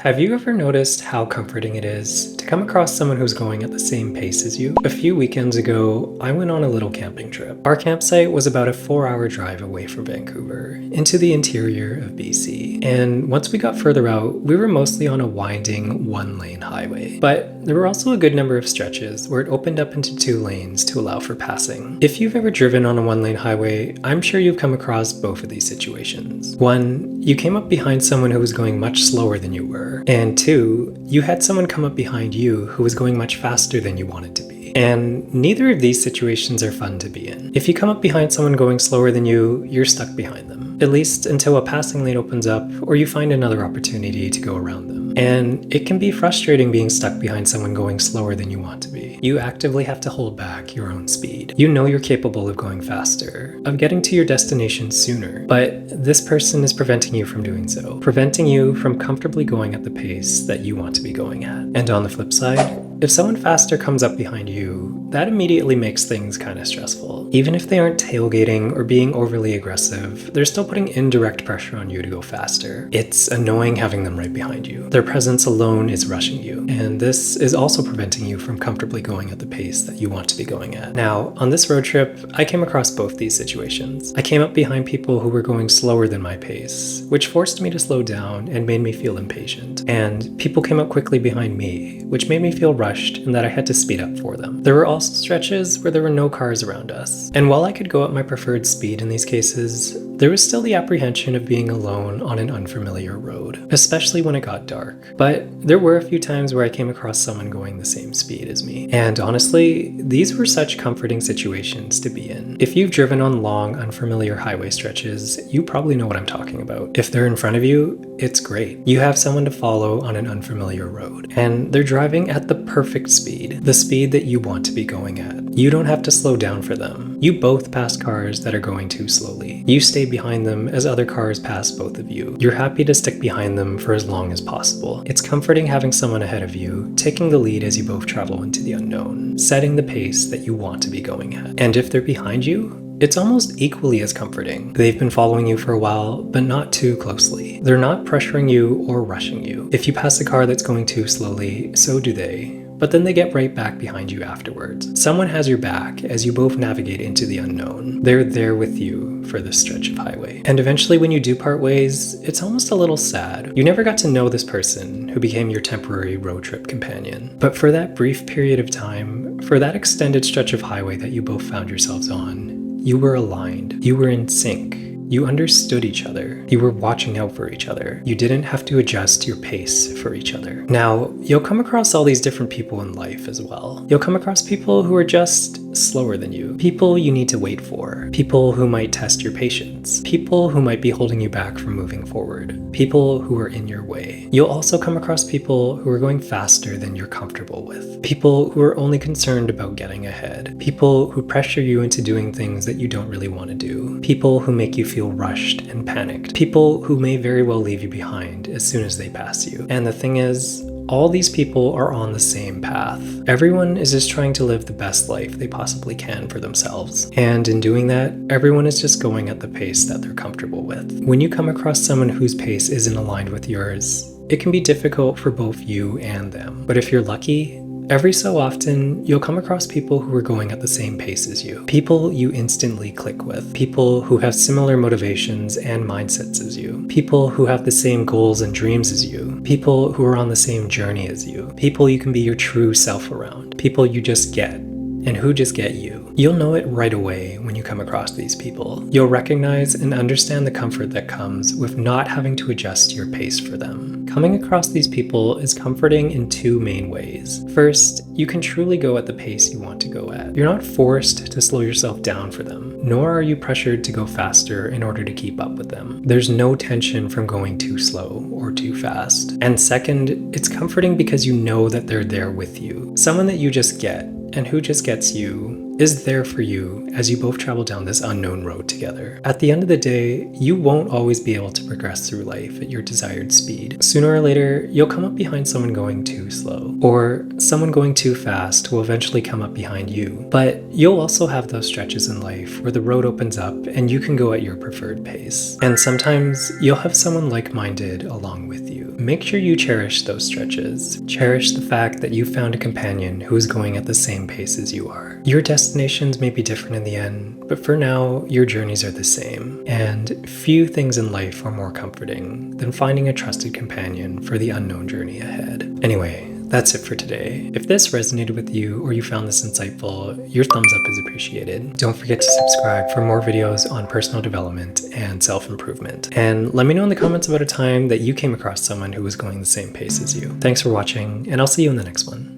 Have you ever noticed how comforting it is to come across someone who's going at the same pace as you? A few weekends ago, I went on a little camping trip. Our campsite was about a 4-hour drive away from Vancouver, into the interior of BC. And once we got further out, we were mostly on a winding one-lane highway. But there were also a good number of stretches where it opened up into 2 lanes to allow for passing. If you've ever driven on a one-lane highway, I'm sure you've come across both of these situations. 1, you came up behind someone who was going much slower than you were. And 2, you had someone come up behind you who was going much faster than you wanted to be. And neither of these situations are fun to be in. If you come up behind someone going slower than you, you're stuck behind them. At least until a passing lane opens up or you find another opportunity to go around them. And it can be frustrating being stuck behind someone going slower than you want to be. You actively have to hold back your own speed. You know you're capable of going faster, of getting to your destination sooner, but this person is preventing you from doing so, preventing you from comfortably going at the pace that you want to be going at. And on the flip side, if someone faster comes up behind you, that immediately makes things kind of stressful. Even if they aren't tailgating or being overly aggressive, they're still putting indirect pressure on you to go faster. It's annoying having them right behind you. Their presence alone is rushing you, and this is also preventing you from comfortably going at the pace that you want to be going at. Now, on this road trip, I came across both these situations. I came up behind people who were going slower than my pace, which forced me to slow down and made me feel impatient. And people came up quickly behind me, which made me feel rushed and that I had to speed up for them. There were also stretches where there were no cars around us. And while I could go at my preferred speed in these cases, there was still the apprehension of being alone on an unfamiliar road, especially when it got dark. But there were a few times where I came across someone going the same speed as me. And honestly, these were such comforting situations to be in. If you've driven on long, unfamiliar highway stretches, you probably know what I'm talking about. If they're in front of you, it's great. You have someone to follow on an unfamiliar road, and they're driving at the perfect speed, the speed that you want to be going at. You don't have to slow down for them. You both pass cars that are going too slowly. You stay behind them as other cars pass both of you. You're happy to stick behind them for as long as possible. It's comforting having someone ahead of you, taking the lead as you both travel into the unknown, setting the pace that you want to be going at. And if they're behind you, it's almost equally as comforting. They've been following you for a while, but not too closely. They're not pressuring you or rushing you. If you pass a car that's going too slowly, so do they. But then they get right back behind you afterwards. Someone has your back as you both navigate into the unknown. They're there with you for this stretch of highway. And eventually when you do part ways, it's almost a little sad. You never got to know this person who became your temporary road trip companion. But for that brief period of time, for that extended stretch of highway that you both found yourselves on, you were aligned. You were in sync. You understood each other. You were watching out for each other. You didn't have to adjust your pace for each other. Now, you'll come across all these different people in life as well. You'll come across people who are just slower than you. People you need to wait for. People who might test your patience. People who might be holding you back from moving forward. People who are in your way. You'll also come across people who are going faster than you're comfortable with. People who are only concerned about getting ahead. People who pressure you into doing things that you don't really want to do. People who make you feel rushed and panicked. People who may very well leave you behind as soon as they pass you. And the thing is, all these people are on the same path. Everyone is just trying to live the best life they possibly can for themselves. And in doing that, everyone is just going at the pace that they're comfortable with. When you come across someone whose pace isn't aligned with yours, it can be difficult for both you and them. But if you're lucky, every so often, you'll come across people who are going at the same pace as you. People you instantly click with. People who have similar motivations and mindsets as you. People who have the same goals and dreams as you. People who are on the same journey as you. People you can be your true self around. People you just get, and who just get you. You'll know it right away when you come across these people. You'll recognize and understand the comfort that comes with not having to adjust your pace for them. Coming across these people is comforting in 2 main ways. First, you can truly go at the pace you want to go at. You're not forced to slow yourself down for them, nor are you pressured to go faster in order to keep up with them. There's no tension from going too slow or too fast. And second, it's comforting because you know that they're there with you. Someone that you just get, and who just gets you, is there for you as you both travel down this unknown road together. At the end of the day, you won't always be able to progress through life at your desired speed. Sooner or later, you'll come up behind someone going too slow, or someone going too fast will eventually come up behind you. But you'll also have those stretches in life where the road opens up and you can go at your preferred pace. And sometimes you'll have someone like-minded along with you. make sure you cherish those stretches. Cherish the fact that you found a companion who is going at the same pace as you are. Your destinations may be different in the end, but for now, your journeys are the same. And few things in life are more comforting than finding a trusted companion for the unknown journey ahead. Anyway, that's it for today. If this resonated with you or you found this insightful, your thumbs up is appreciated. Don't forget to subscribe for more videos on personal development and self-improvement. And let me know in the comments about a time that you came across someone who was going the same pace as you. Thanks for watching, and I'll see you in the next one.